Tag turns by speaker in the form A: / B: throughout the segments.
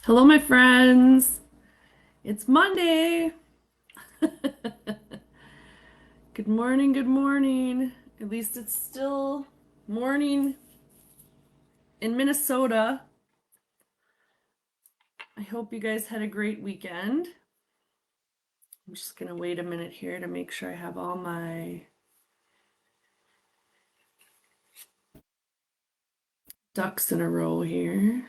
A: Hello, my friends. It's Monday. Good morning, good morning. At least it's still morning in Minnesota. I hope you guys had a great weekend. I'm just going to wait a minute here to make sure I have all my ducks in a row here.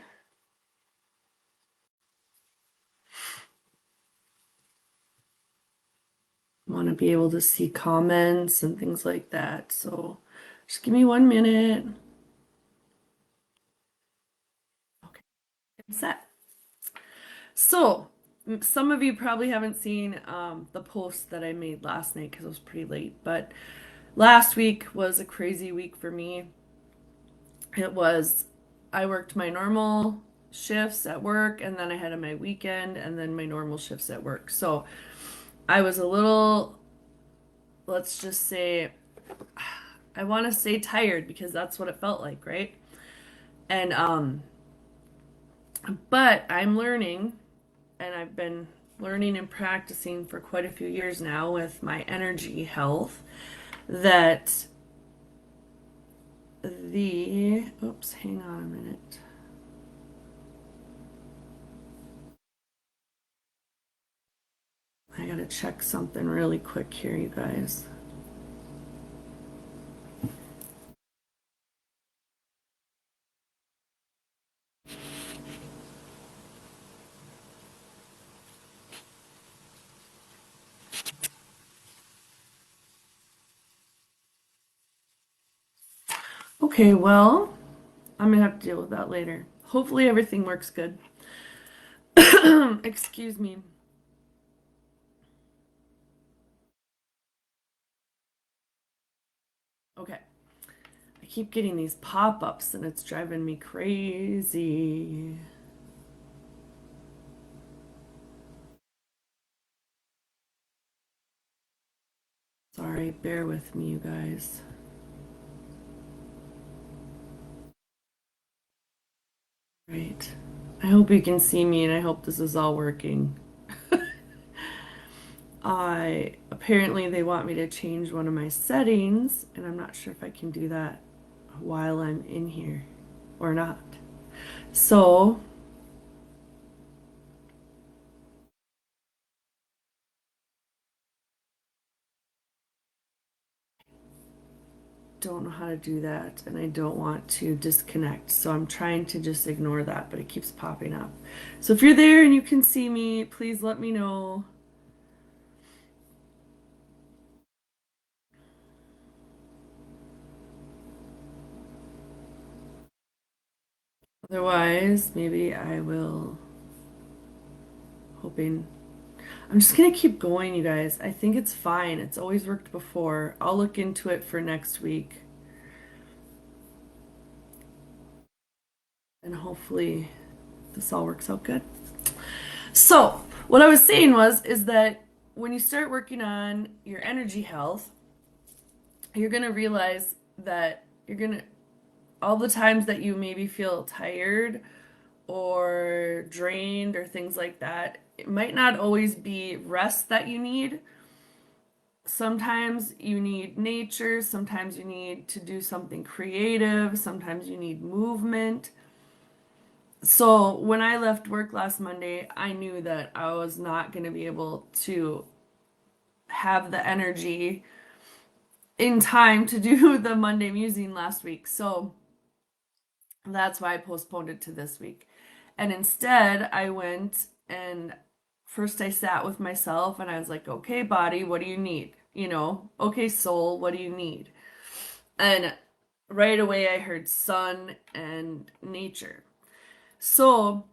A: Want to be able to see comments and things like that. So just give me 1 minute. Okay, I'm set. So, some of you probably haven't seen the post that I made last night because it was pretty late. But last week was a crazy week for me. It was, I worked my normal shifts at work, and then I had my weekend, and then my normal shifts at work. So, I was a little, let's just say, I want to say tired because that's what it felt like, right? And, but I'm learning and I've been learning and practicing for quite a few years now with my energy health that oops, hang on a minute. I gotta check something really quick here, you guys. Okay, well, I'm gonna have to deal with that later. Hopefully everything works good. Excuse me. Okay. I keep getting these pop-ups and it's driving me crazy. Sorry, bear with me, you guys. Right. I hope you can see me and I hope this is all working. I apparently they want me to change one of my settings and I'm not sure if I can do that while I'm in here or not. So, don't know how to do that and I don't want to disconnect. So I'm trying to just ignore that, but it keeps popping up. So if you're there and you can see me, please let me know. Otherwise, maybe I will hoping I'm just gonna keep going, you guys. I think it's fine. It's always worked before. I'll look into it for next week and hopefully this all works out good. So, what I was saying is that when you start working on your energy health, you're gonna realize that you're gonna all the times that you maybe feel tired or drained or things like that, it might not always be rest that you need. Sometimes you need nature, sometimes you need to do something creative, sometimes you need movement. So when I left work last Monday, I knew that I was not going to be able to have the energy in time to do the Monday musing last week. So that's why I postponed it to this week. And instead, I went and first I sat with myself and I was like, okay, body, what do you need? Okay, soul, what do you need? And right away, I heard sun and nature. So,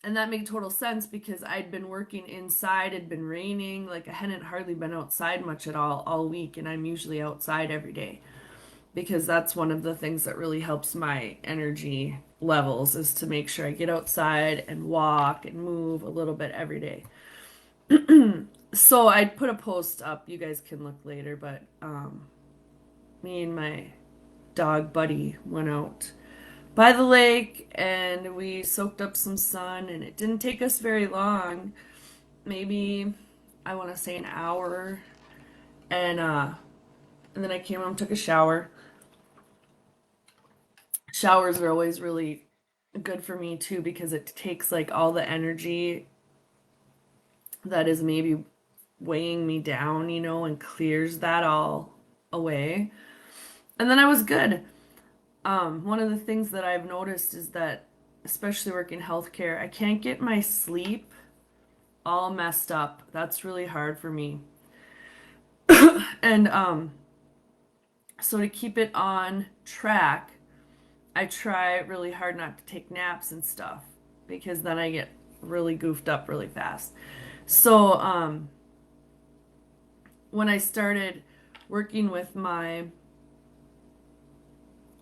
A: and that made total sense because I'd been working inside, it'd been raining, like I hadn't hardly been outside much at all week, and I'm usually outside every day because that's one of the things that really helps my energy levels is to make sure I get outside and walk and move a little bit every day. So I put a post up. You guys can look later, but me and my dog Buddy went out by the lake and we soaked up some sun, and it didn't take us very long. Maybe I want to say an hour. And then I came home, took a shower. Showers are always really good for me too because it takes like all the energy that is maybe weighing me down, and clears that all away. And then I was good. One of the things that I've noticed is that, especially working healthcare, I can't get my sleep all messed up. That's really hard for me. And so to keep it on track, I try really hard not to take naps and stuff because then I get really goofed up really fast. So when I started working with my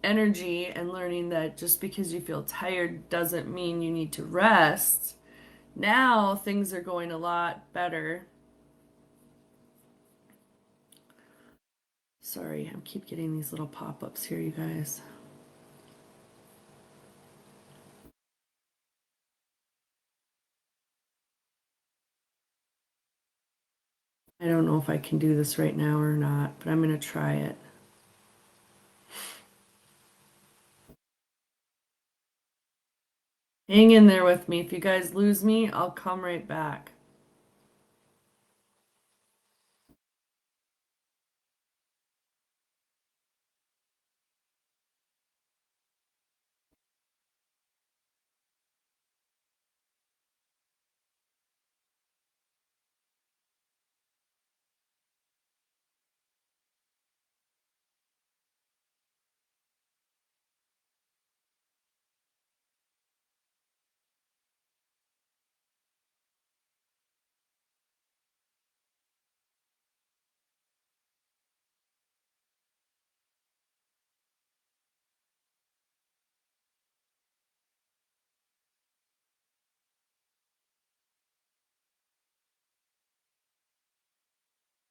A: energy and learning that just because you feel tired doesn't mean you need to rest, now things are going a lot better. Sorry, I keep getting these little pop-ups here, you guys. I don't know if I can do this right now or not, but I'm going to try it. Hang in there with me. If you guys lose me, I'll come right back.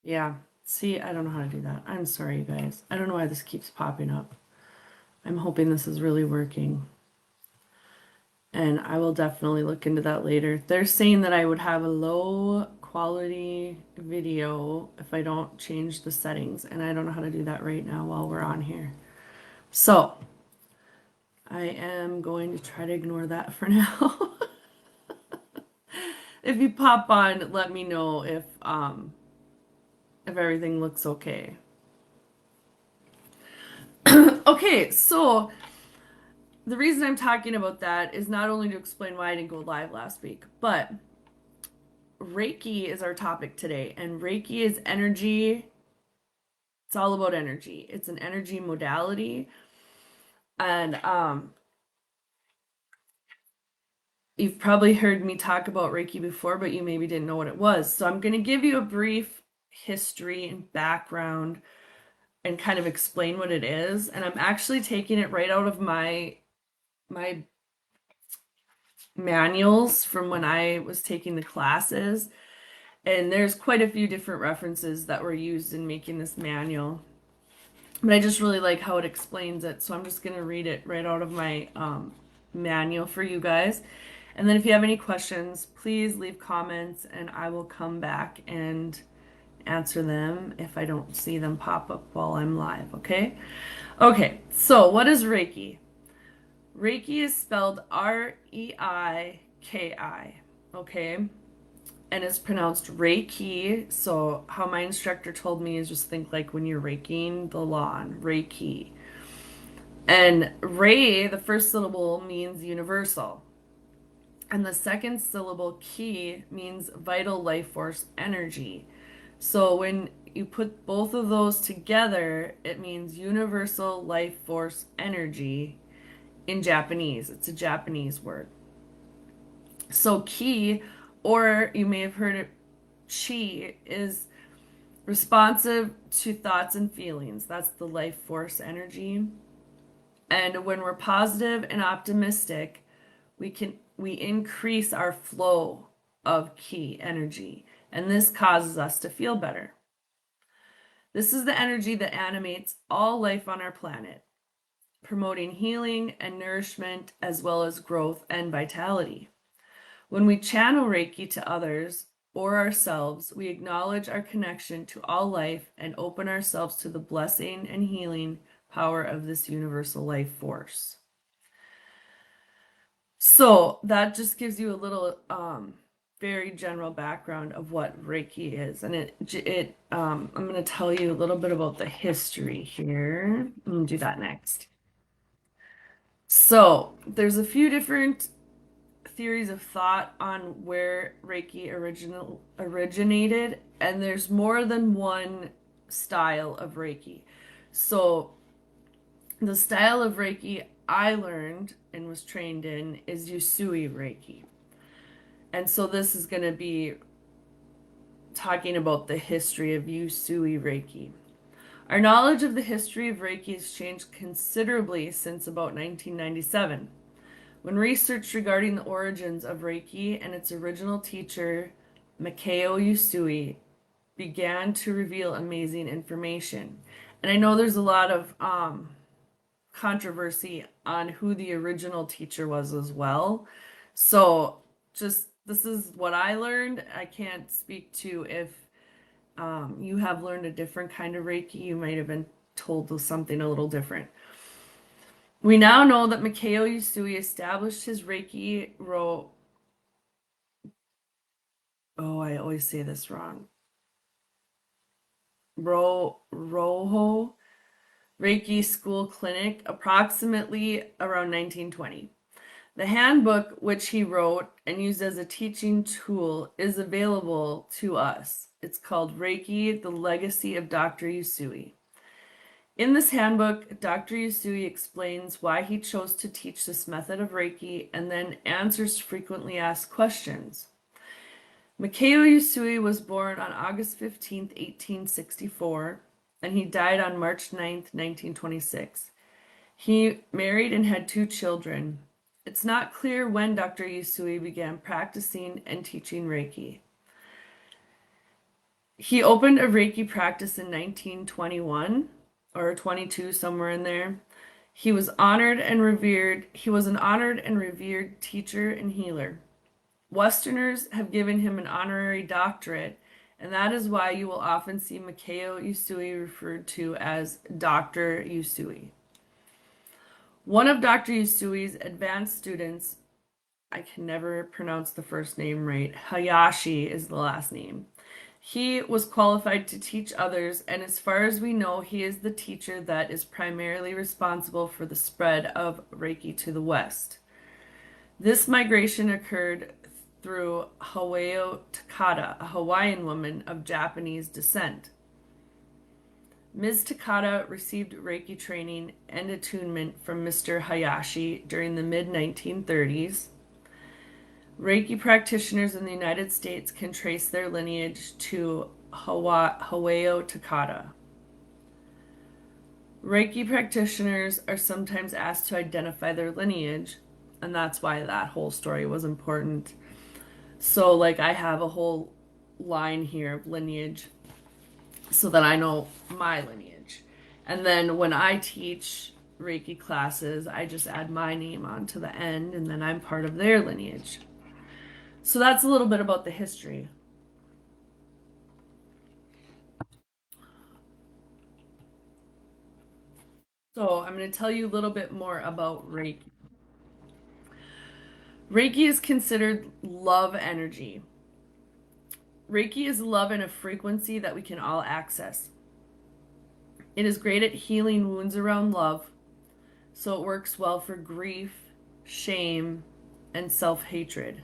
A: Yeah. See, I don't know how to do that. I'm sorry, you guys. I don't know why this keeps popping up. I'm hoping this is really working. And I will definitely look into that later. They're saying that I would have a low quality video if I don't change the settings, and I don't know how to do that right now while we're on here. So I am going to try to ignore that for now. If you pop on, let me know if everything looks okay. Okay, so the reason I'm talking about that is not only to explain why I didn't go live last week, but Reiki is our topic today, and Reiki is energy. It's all about energy. It's an energy modality, and you've probably heard me talk about Reiki before, but you maybe didn't know what it was. So I'm going to give you a brief history and background and kind of explain what it is. And I'm actually taking it right out of my manuals from when I was taking the classes. And there's quite a few different references that were used in making this manual. But I just really like how it explains it. So I'm just going to read it right out of my manual for you guys. And then if you have any questions, please leave comments and I will come back and answer them if I don't see them pop up while I'm live, okay? Okay, so what is Reiki? Reiki is spelled Reiki, okay? And it's pronounced Reiki. So how my instructor told me is just think like when you're raking the lawn, Reiki. And Rei, the first syllable means universal. And the second syllable ki means vital life force energy. So when you put both of those together, it means universal life force energy in Japanese. It's a Japanese word. So ki, or you may have heard it chi, is responsive to thoughts and feelings. That's the life force energy. And when we're positive and optimistic, we increase our flow of ki energy, and this causes us to feel better. This is the energy that animates all life on our planet. promoting healing and nourishment as well as growth and vitality. When we channel Reiki to others or ourselves, we acknowledge our connection to all life and open ourselves to the blessing and healing power of this universal life force. So that just gives you a little very general background of what Reiki is. And I'm going to tell you a little bit about the history here. I'm going to do that next. So there's a few different theories of thought on where Reiki originated, and there's more than one style of Reiki. So the style of Reiki I learned and was trained in is Usui Reiki. And so this is going to be talking about the history of Usui Reiki. Our knowledge of the history of Reiki has changed considerably since about 1997, when research regarding the origins of Reiki and its original teacher, Mikao Usui, began to reveal amazing information. And I know there's a lot of controversy on who the original teacher was as well. So just this is what I learned. I can't speak to if you have learned a different kind of Reiki. You might have been told something a little different. We now know that Mikao Usui established his Reiki I always say this wrong. Roho Reiki School Clinic approximately around 1920. The handbook, which he wrote and used as a teaching tool, is available to us. It's called Reiki, the Legacy of Dr. Usui. In this handbook, Dr. Usui explains why he chose to teach this method of Reiki and then answers frequently asked questions. Mikao Usui was born on August 15th, 1864, and he died on March 9th, 1926. He married and had 2 children. It's not clear when Dr. Usui began practicing and teaching Reiki. He opened a Reiki practice in 1921 or 22, somewhere in there. He was honored and revered. He was an honored and revered teacher and healer. Westerners have given him an honorary doctorate, and that is why you will often see Mikao Usui referred to as Dr. Usui. One of Dr. Usui's advanced students, I can never pronounce the first name right, Hayashi is the last name. He was qualified to teach others, and as far as we know, he is the teacher that is primarily responsible for the spread of Reiki to the West. This migration occurred through Haweo Takata, a Hawaiian woman of Japanese descent. Ms. Takata received Reiki training and attunement from Mr. Hayashi during the mid-1930s. Reiki practitioners in the United States can trace their lineage to Haweo Takata. Reiki practitioners are sometimes asked to identify their lineage, and that's why that whole story was important. So, like, I have a whole line here of lineage so that I know my lineage. And then when I teach Reiki classes, I just add my name onto the end, and then I'm part of their lineage. So that's a little bit about the history. So I'm going to tell you a little bit more about Reiki. Reiki is considered love energy. Reiki is love in a frequency that we can all access. It is great at healing wounds around love, so it works well for grief, shame, and self-hatred.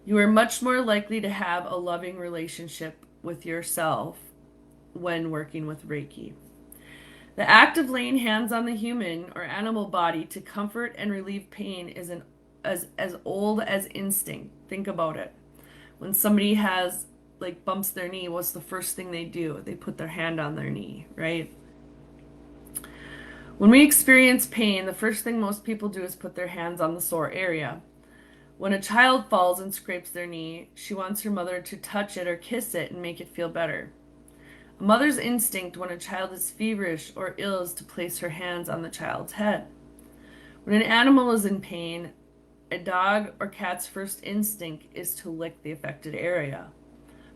A: You are much more likely to have a loving relationship with yourself when working with Reiki. The act of laying hands on the human or animal body to comfort and relieve pain is as old as instinct. Think about it. When somebody has bumps their knee, what's the first thing they do? They put their hand on their knee, right? When we experience pain, the first thing most people do is put their hands on the sore area. When a child falls and scrapes their knee, she wants her mother to touch it or kiss it and make it feel better. A mother's instinct when a child is feverish or ill is to place her hands on the child's head. When an animal is in pain, a dog or cat's first instinct is to lick the affected area,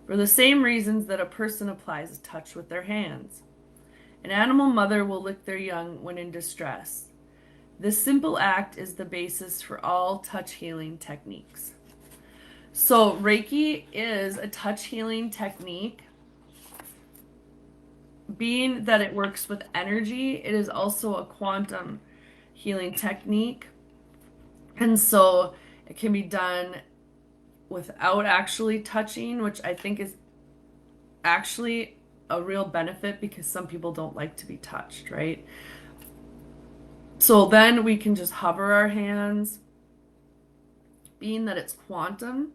A: for the same reasons that a person applies a touch with their hands. An animal mother will lick their young when in distress. This simple act is the basis for all touch healing techniques. So, Reiki is a touch healing technique. Being that it works with energy, it is also a quantum healing technique. And so, it can be done without actually touching, which I think is actually a real benefit because some people don't like to be touched, right? So then we can just hover our hands, being that it's quantum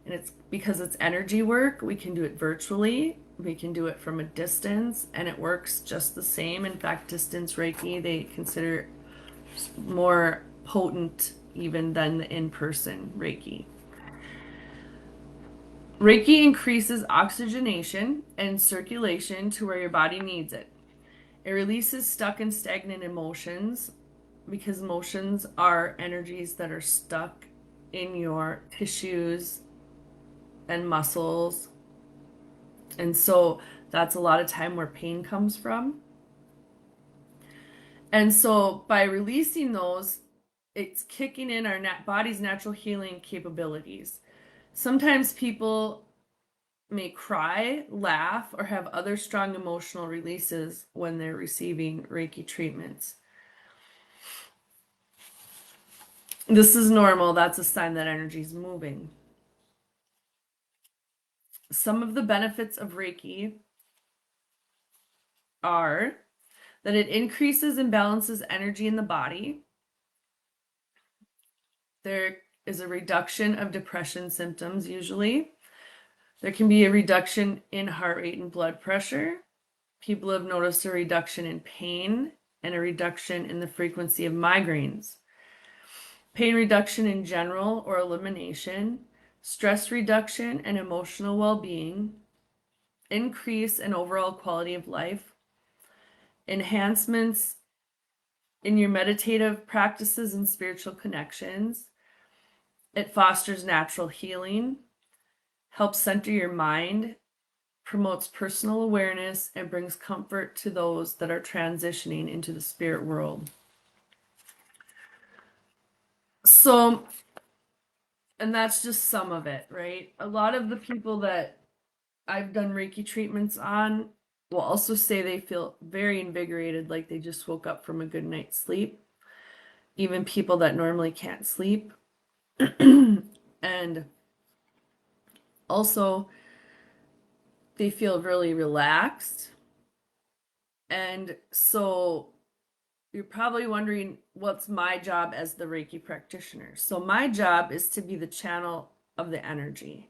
A: and it's because it's energy work, we can do it virtually, we can do it from a distance, and it works just the same. In fact, distance Reiki they consider more potent even than the in-person Reiki. Reiki increases oxygenation and circulation to where your body needs it. It releases stuck and stagnant emotions because emotions are energies that are stuck in your tissues and muscles. And so that's a lot of time where pain comes from. And so by releasing those, it's kicking in our body's natural healing capabilities. Sometimes people may cry, laugh, or have other strong emotional releases when they're receiving Reiki treatments. This is normal. That's a sign that energy is moving. Some of the benefits of Reiki are that it increases and balances energy in the body. There is a reduction of depression symptoms usually. There can be a reduction in heart rate and blood pressure. People have noticed a reduction in pain and a reduction in the frequency of migraines. Pain reduction in general or elimination, stress reduction and emotional well-being, increase in overall quality of life, enhancements in your meditative practices and spiritual connections. It fosters natural healing, helps center your mind, promotes personal awareness, and brings comfort to those that are transitioning into the spirit world. So, and that's just some of it, right? A lot of the people that I've done Reiki treatments on will also say they feel very invigorated, like they just woke up from a good night's sleep. Even people that normally can't sleep. And also, they feel really relaxed. And so, you're probably wondering, what's my job as the Reiki practitioner? So, my job is to be the channel of the energy.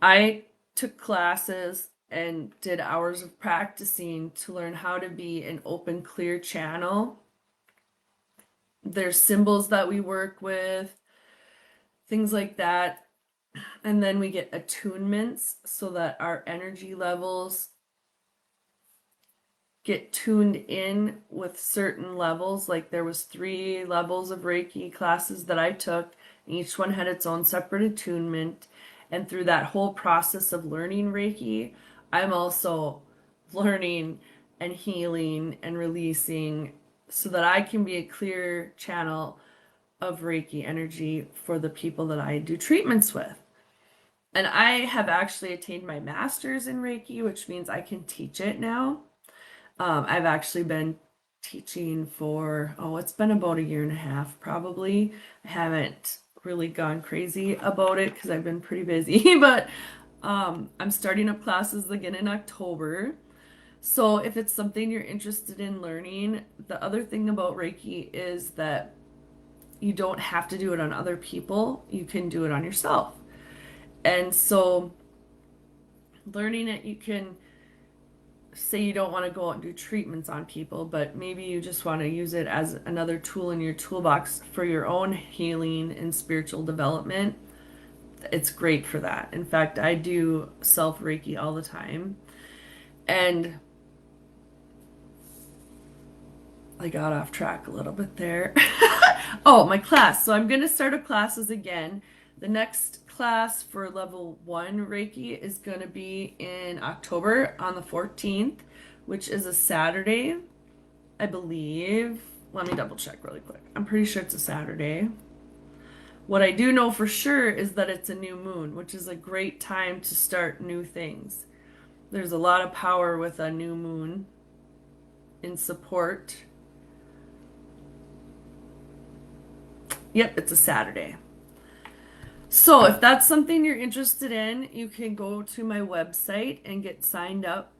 A: I took classes and did hours of practicing to learn how to be an open, clear channel. There's symbols that we work with, things like that. And then we get attunements so that our energy levels get tuned in with certain levels. Like there was 3 levels of Reiki classes that I took, and each one had its own separate attunement. And through that whole process of learning Reiki, I'm also learning and healing and releasing so that I can be a clear channel of Reiki energy for the people that I do treatments with. And I have actually attained my master's in Reiki, which means I can teach it now. I've actually been teaching for, it's been about 1.5 years probably. I haven't really gone crazy about it because I've been pretty busy, but I'm starting up classes again in October. So if it's something you're interested in learning, the other thing about Reiki is that you don't have to do it on other people. You can do it on yourself. And so learning it, you can say you don't want to go out and do treatments on people, but maybe you just want to use it as another tool in your toolbox for your own healing and spiritual development. It's great for that. In fact, I do self Reiki all the time. And I got off track a little bit there. Oh, my class. So I'm going to start up classes again. The next class for level 1 Reiki is going to be in October on the 14th, which is a Saturday, I believe. Let me double check really quick. I'm pretty sure it's a Saturday. What I do know for sure is that it's a new moon, which is a great time to start new things. There's a lot of power with a new moon in support. Yep, it's a Saturday. So if that's something you're interested in, you can go to my website and get signed up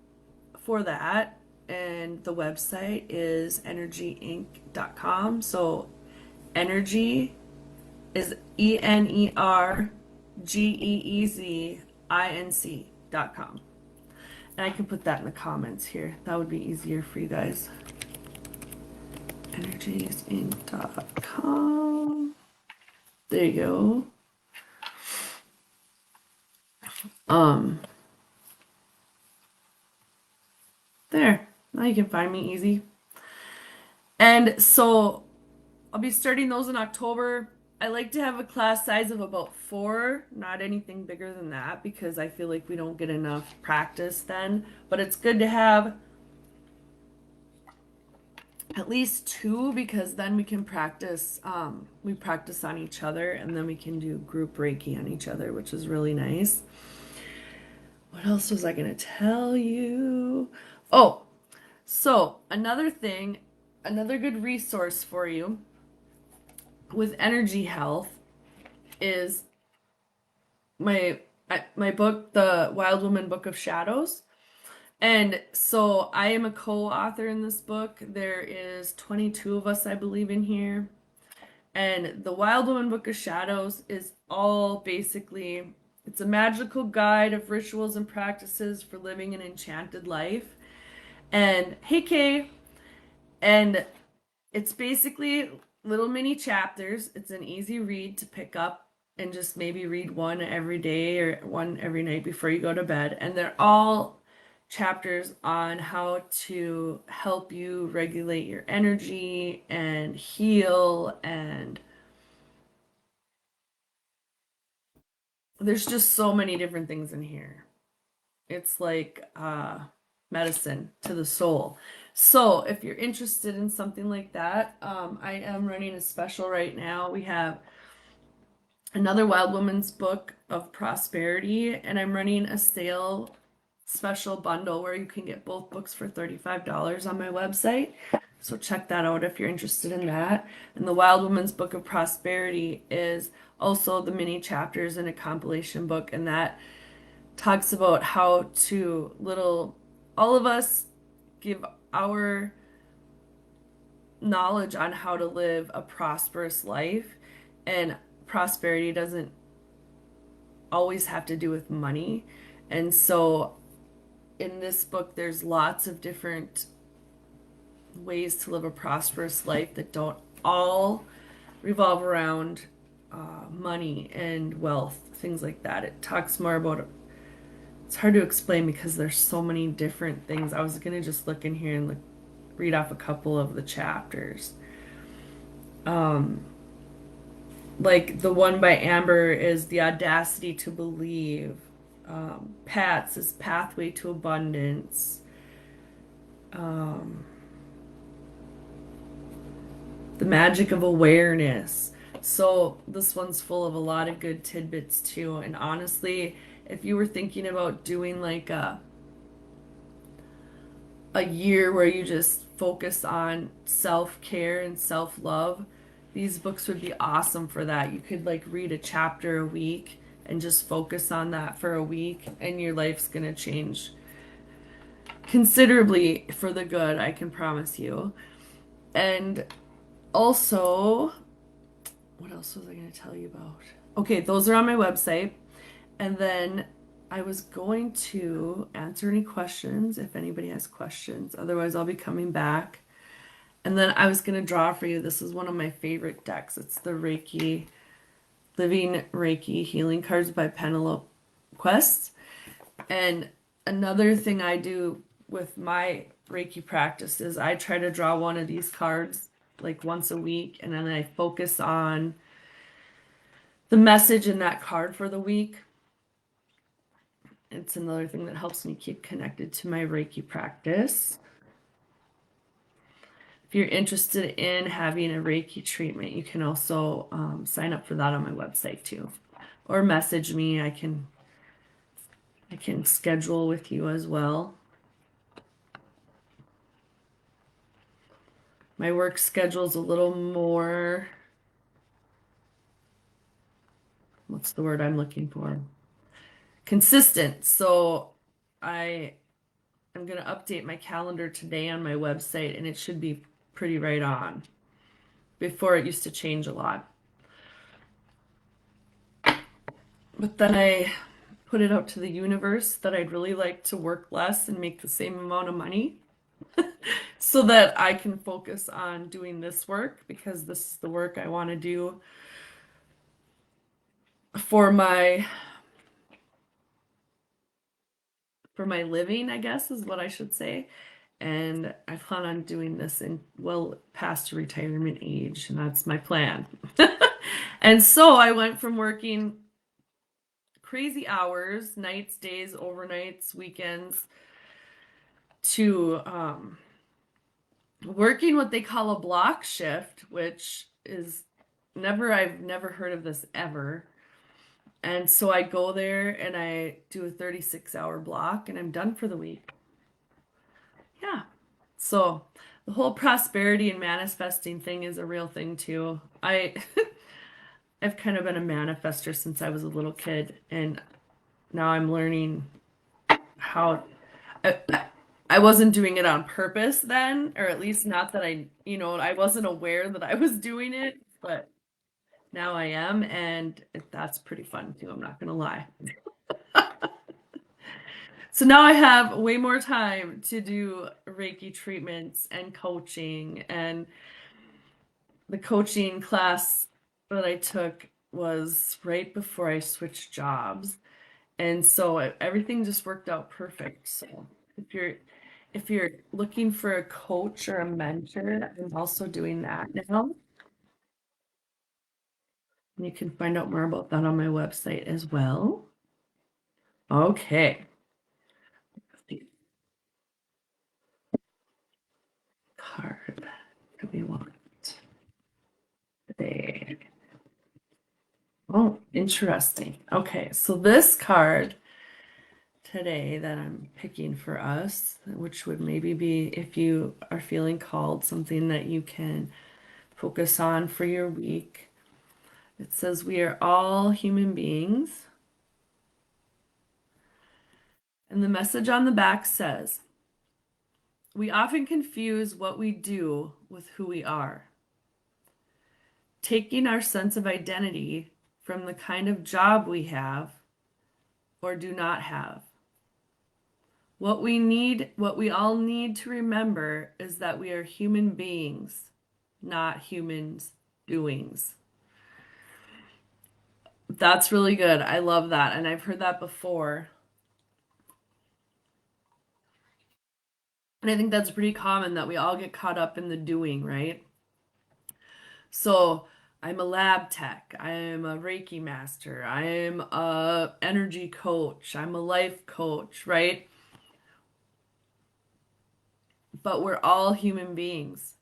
A: for that. And the website is energyinc.com. So energy is ENERGEEZINC.com. And I can put that in the comments here. That would be easier for you guys. Energiesinc.com. There you go. There. Now you can find me easy. And so I'll be starting those in October. I like to have a class size of about 4, not anything bigger than that, because I feel like we don't get enough practice then. But it's good to have at least 2, because then we can practice. We practice on each other, and then we can do group Reiki on each other, which is really nice. What else was I going to tell you? Oh, so another thing, another good resource for you with energy health is my book, The Wild Woman Book of Shadows. And so I am a co-author in this book. There is 22 of us, I believe, in here. And The Wild Woman Book of Shadows is all basically, it's a magical guide of rituals and practices for living an enchanted life. And hey, Kay, and it's basically little mini chapters. It's an easy read to pick up and just maybe read one every day or one every night before you go to bed. And they're all chapters on how to help you regulate your energy and heal. And there's just so many different things in here. It's like medicine to the soul. So if you're interested in something like that, I am running a special right now. We have another Wild Woman's Book of Prosperity, and I'm running a sale special bundle where you can get both books for $35 on my website. So check that out if you're interested in that. And the Wild Woman's Book of Prosperity is also the mini chapters in a compilation book, and that talks about how to all of us give our knowledge on how to live a prosperous life. And prosperity doesn't always have to do with money. And so in this book, there's lots of different ways to live a prosperous life that don't all revolve around money and wealth, things like that. It talks more about, it's hard to explain because there's so many different things. I was going to just look in here and read off a couple of the chapters. Like the one by Amber is The Audacity to Believe. Pat's is Pathway to Abundance. The Magic of Awareness. So this one's full of a lot of good tidbits too. And honestly, if you were thinking about doing like a year where you just focus on self-care and self-love, these books would be awesome for that. You could like read a chapter a week and just focus on that for a week, and your life's gonna change considerably for the good, I can promise you. And also, what else was I going to tell you about? Okay, those are on my website. And then I was going to answer any questions if anybody has questions. Otherwise, I'll be coming back. And then I was going to draw for you. This is one of my favorite decks. It's the Reiki, Living Reiki Healing Cards by Penelope Quest. And another thing I do with my Reiki practice is I try to draw one of these cards like once a week, and then I focus on the message in that card for the week. It's another thing that helps me keep connected to my Reiki practice. If you're interested in having a Reiki treatment, you can also sign up for that on my website too, or message me. I can schedule with you as well. My work schedule is a little more, what's the word I'm looking for? Consistent. So I am going to update my calendar today on my website, and it should be pretty right on. Before it used to change a lot. But then I put it out to the universe that I'd really like to work less and make the same amount of money so that I can focus on doing this work, because this is the work I want to do for my living, I guess is what I should say. And I plan on doing this in well past retirement age, and that's my plan. And so I went from working crazy hours, nights, days, overnights, weekends, to working what they call a block shift, which is I've never heard of this ever. And so I go there and I do a 36-hour block and I'm done for the week. Yeah. So the whole prosperity and manifesting thing is a real thing too. I've kind of been a manifester since I was a little kid, and now I'm learning how I, I wasn't doing it on purpose then, or at least not that I wasn't aware that I was doing it, but now I am, and that's pretty fun too, I'm not gonna lie. So now I have way more time to do Reiki treatments and coaching, and the coaching class that I took was right before I switched jobs. And so everything just worked out perfect. So if you're if you're looking for a coach or a mentor, I'm also doing that now. You can find out more about that on my website as well. Okay. The card that we want today. Oh, interesting. Okay, so this card today that I'm picking for us, which would maybe be, if you are feeling called, something that you can focus on for your week. It says, we are all human beings. And the message on the back says, we often confuse what we do with who we are, taking our sense of identity from the kind of job we have or do not have. What we all need to remember is that we are human beings, not humans' doings. That's really good. I love that. And I've heard that before. And I think that's pretty common that we all get caught up in the doing, right? So I'm a lab tech. I'm a Reiki master. I'm a energy coach. I'm a life coach, right? But we're all human beings.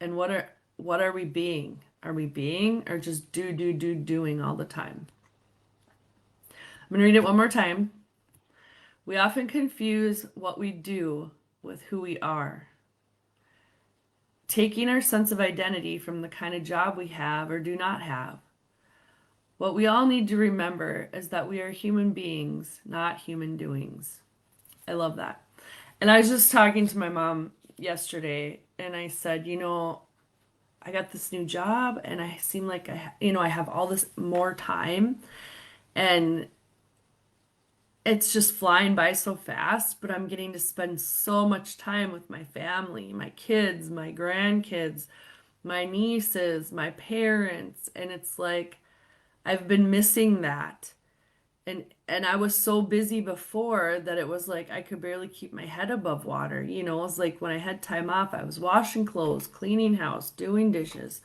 A: And what are we being? Are we being or just doing all the time? I'm going to read it one more time. We often confuse what we do with who we are, taking our sense of identity from the kind of job we have or do not have. What we all need to remember is that we are human beings, not human doings. I love that. And I was just talking to my mom yesterday, and I said, I got this new job, and I seem like I have all this more time, and it's just flying by so fast, but I'm getting to spend so much time with my family, my kids, my grandkids, my nieces, my parents, and it's like I've been missing that. And I was so busy before that it was like I could barely keep my head above water. You know, it was like when I had time off, I was washing clothes, cleaning house, doing dishes,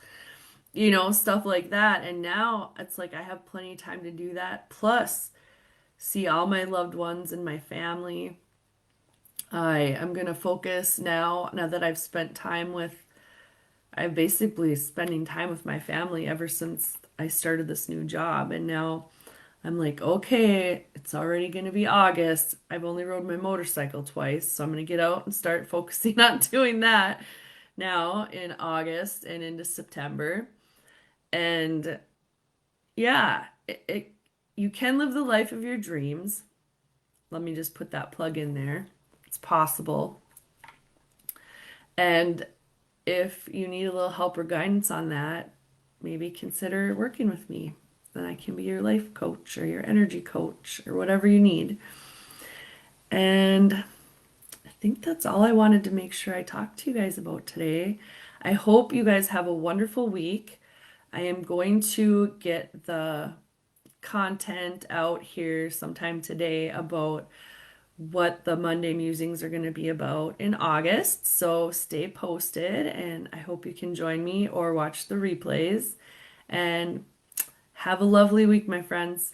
A: stuff like that. And now it's like I have plenty of time to do that. Plus, see all my loved ones and my family. I am gonna focus now that I've basically spending time with my family ever since I started this new job. And now I'm like, okay, it's already going to be August. I've only rode my motorcycle twice, so I'm going to get out and start focusing on doing that now in August and into September. And yeah, you can live the life of your dreams. Let me just put that plug in there. It's possible. And if you need a little help or guidance on that, maybe consider working with me. Then I can be your life coach or your energy coach or whatever you need. And I think that's all I wanted to make sure I talked to you guys about today. I hope you guys have a wonderful week. I am going to get the content out here sometime today about what the Monday musings are going to be about in August. So stay posted, and I hope you can join me or watch the replays. And have a lovely week, my friends.